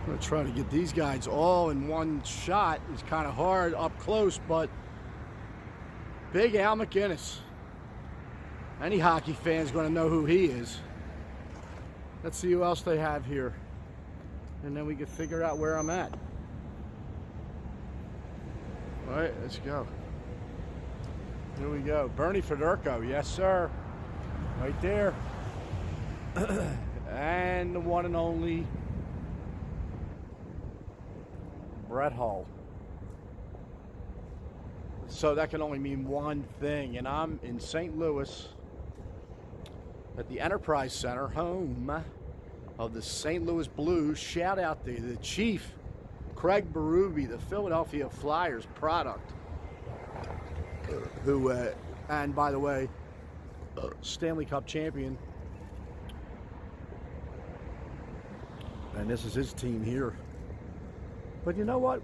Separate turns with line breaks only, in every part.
I'm going to try to get these guys all in one shot. It's kind of hard up close, but big Al McInnes. Any hockey fan's going to know who he is. Let's see who else they have here. And then we can figure out where I'm at. All right, let's go. Here we go. Bernie Federico, yes sir. Right there. And the one and only Brett Hull. So that can only mean one thing, and I'm in St. Louis at the Enterprise Center, home of the St. Louis Blues. Shout out to the Chief, Craig Berube, the Philadelphia Flyers product, who, and by the way, Stanley Cup champion. And this is his team here. But you know what?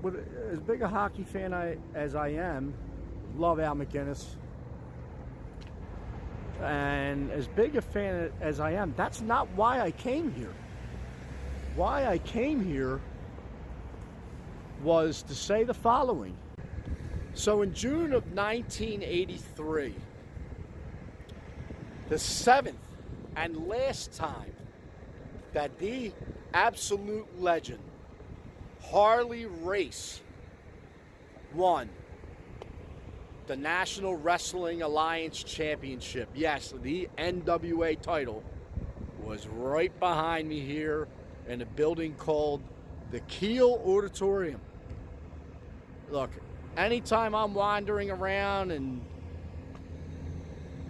As big a hockey fan as I am, love Al McInnes. And as big a fan as I am, that's not why I came here. Why I came here was to say the following. So in June of 1983, the seventh and last time that the absolute legend Harley Race won the National Wrestling Alliance Championship. Yes, the NWA title was right behind me here in a building called the Kiel Auditorium. Look, anytime I'm wandering around, and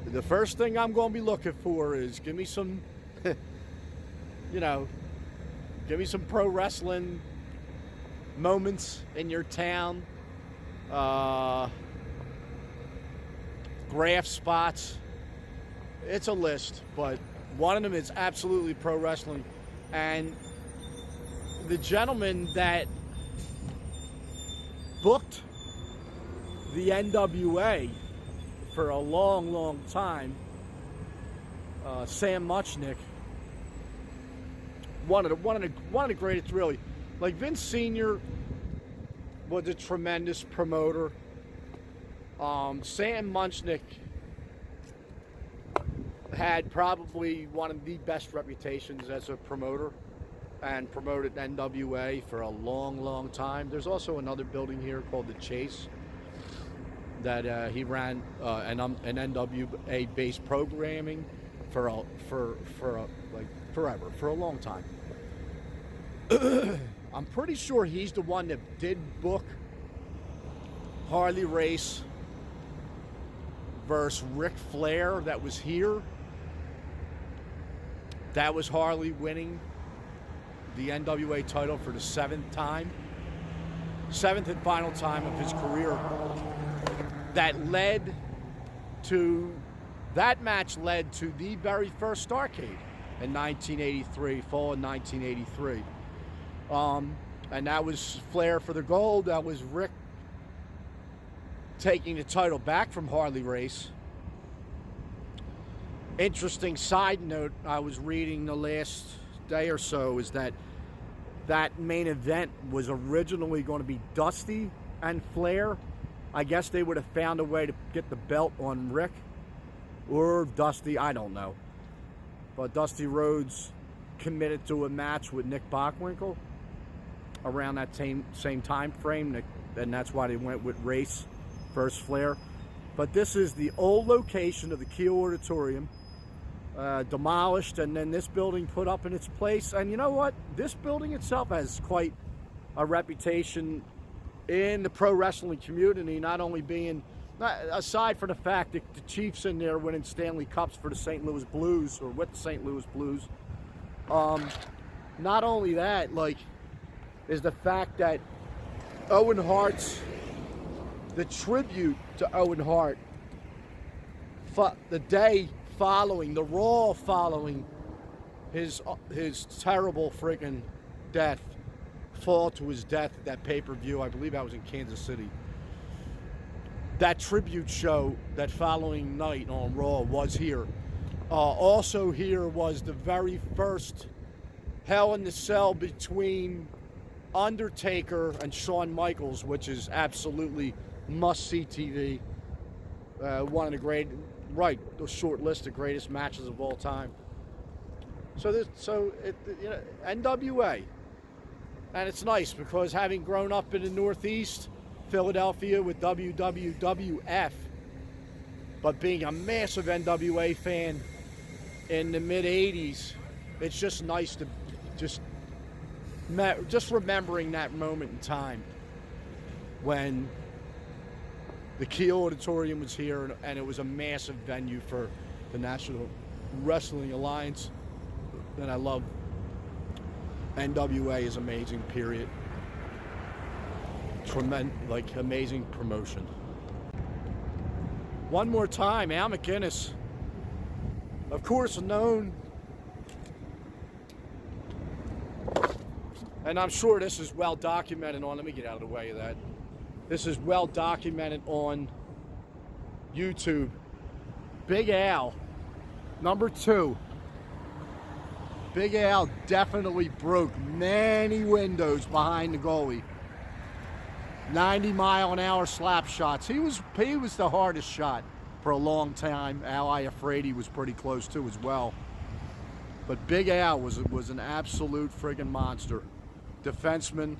the first thing I'm going to be looking for is give me some, you know, give me some pro wrestling moments in your town. Graph spots. It's a list, but one of them is absolutely pro wrestling. And the gentleman that booked the NWA for a long, long time, Sam Muchnick, one of the greatest, really. Like Vince Sr. was a tremendous promoter. Sam Muchnick had probably one of the best reputations as a promoter and promoted NWA for a long, long time. There's also another building here called the Chase that he ran an NWA-based programming for like forever, for a long time. I'm pretty sure he's the one that did book Harley Race versus Ric Flair that was here. That was Harley winning the NWA title for the seventh and final time of his career. That match led to the very first Starrcade in 1983, fall of 1983. And that was Flair for the gold. That was Rick taking the title back from Harley Race. Interesting side note I was reading the last day or so is that main event was originally going to be Dusty and Flair. I guess they would have found a way to get the belt on Rick or Dusty, I don't know. But Dusty Rhodes committed to a match with Nick Bockwinkel around that same time frame, and that's why they went with Race versus Flair. But this is the old location of the Kiel Auditorium, demolished, and then this building put up in its place. And you know what? This building itself has quite a reputation in the pro wrestling community, not only being, aside from the fact that the Chiefs in there winning Stanley Cups for the St. Louis Blues, or with the St. Louis Blues. Not only that, like, is the fact that Owen Hart's, the tribute to Owen Hart, the day following, the Raw following his terrible freaking death, fall to his death at that pay-per-view, I believe I was in Kansas City. That tribute show that following night on Raw was here. Also here was the very first Hell in the Cell between Undertaker and Shawn Michaels, which is absolutely must-see TV. One of the great, right, the short list of greatest matches of all time. So you know, NWA, and it's nice because having grown up in the Northeast, Philadelphia with WWWF, but being a massive NWA fan in the mid '80s, it's just nice to just remembering that moment in time when the Kiel Auditorium was here, and it was a massive venue for the National Wrestling Alliance. And I love NWA is amazing, period. Tremendous, like amazing promotion. One more time, Al McInnes, of course known, and I'm sure this is well documented on, let me get out of the way of that. This is well documented on YouTube. Big Al, number 2. Big Al definitely broke many windows behind the goalie. 90-mile-an-hour slap shots. He was the hardest shot for a long time. Al Iafrate was pretty close to as well. But Big Al was an absolute friggin' monster. Defenseman.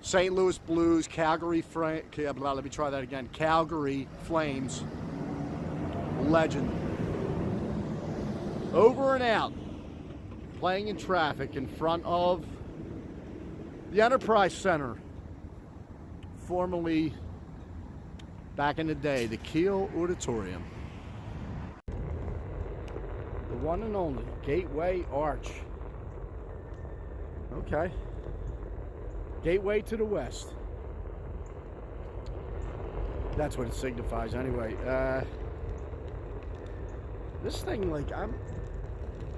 St. Louis Blues, Calgary Flames. Legend. Over and out. Playing in traffic in front of the Enterprise Center, formerly, back in the day, the Kiel Auditorium. The one and only Gateway Arch. Okay. Gateway to the west. That's what it signifies anyway. This thing, like,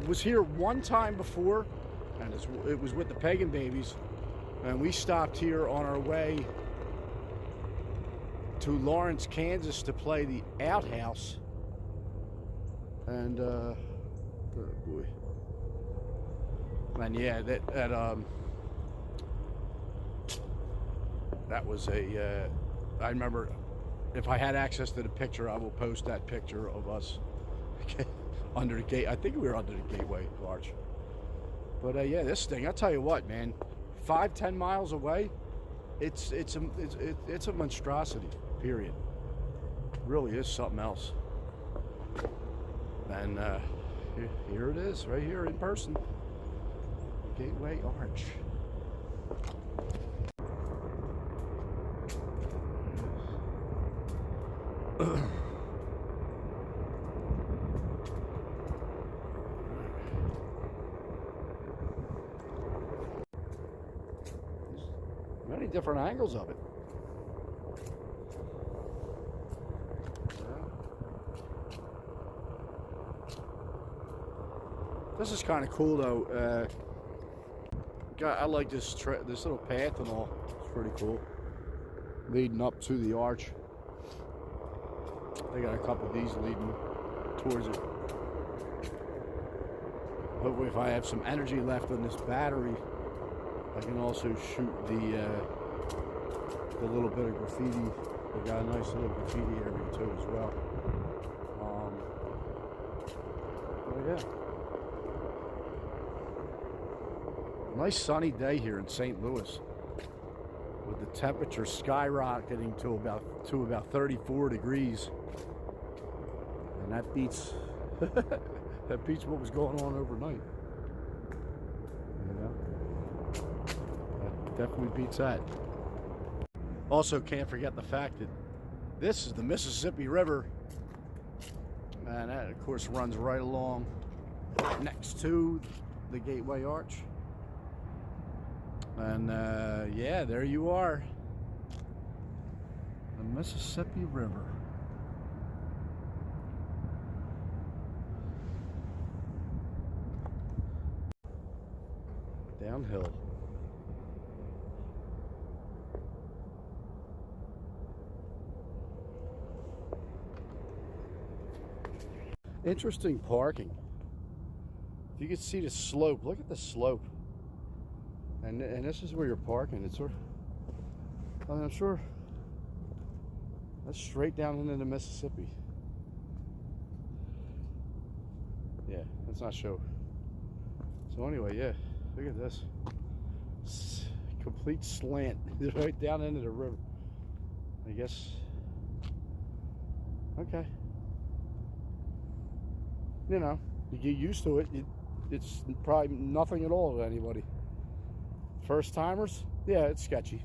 was here one time before, and it was with the Pagan Babies, and we stopped here on our way to Lawrence, Kansas to play the Outhouse, and oh boy, and yeah, that was a I remember, if I had access to the picture, I will post that picture of us under the gate. I think we were under the Gateway Arch. But yeah, this thing, I'll tell you what, man, 5-10 miles away, it's a monstrosity, period. It really is something else. And here it is, right here in person. Gateway Arch. Many different angles of it. This is kind of cool though. I like this little path and all. It's pretty cool. Leading up to the arch. They got a couple of these leading towards it. Hopefully, if I have some energy left on this battery, I can also shoot the little bit of graffiti. They got a nice little graffiti area too as well. Oh yeah. Nice sunny day here in St. Louis, with the temperature skyrocketing to about 34 degrees, and that beats that beats what was going on overnight. You know, that definitely beats that. Also, can't forget the fact that this is the Mississippi River, and that of course runs right along next to the Gateway Arch. And yeah, there you are, the Mississippi River. Downhill. Interesting parking. If you could see the slope, look at the slope. And this is where you're parking. It's sort of, I'm sure that's straight down into the Mississippi. Yeah, that's not show. So anyway, yeah, look at this. Complete slant right down into the river. I guess. Okay. You know, you get used to it. It's probably nothing at all to anybody. First timers, yeah, it's sketchy.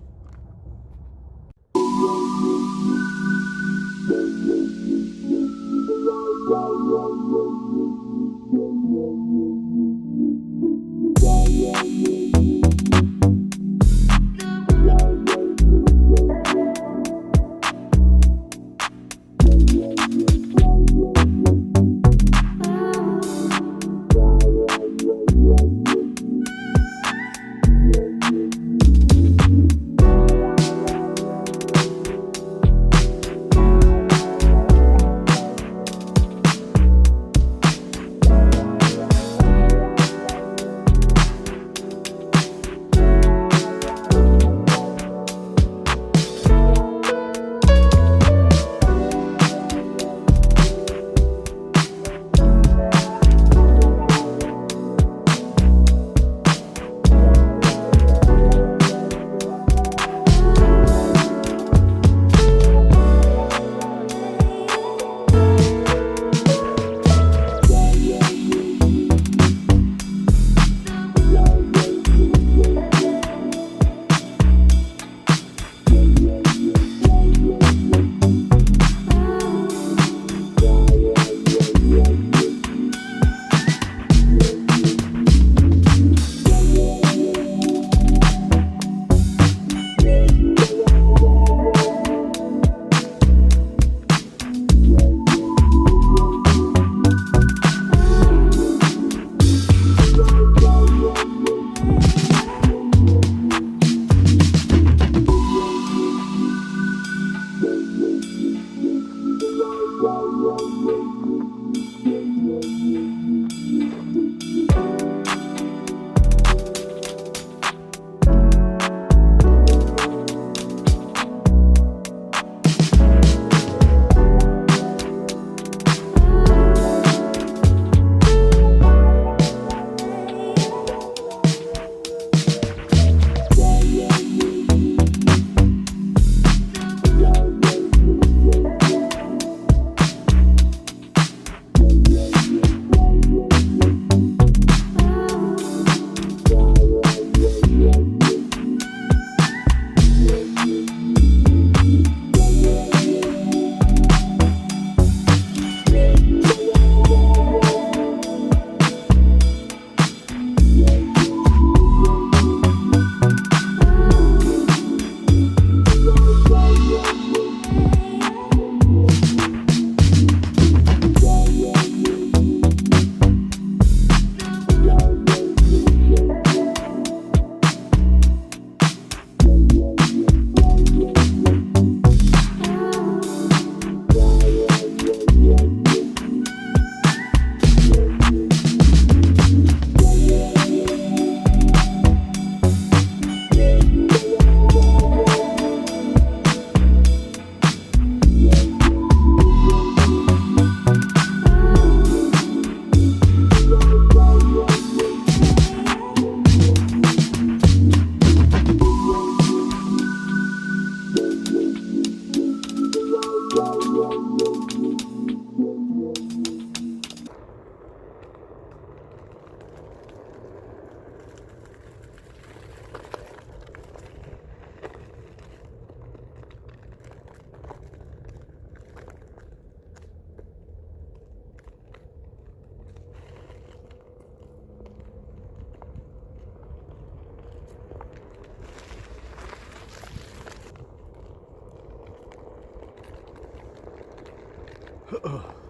Ugh.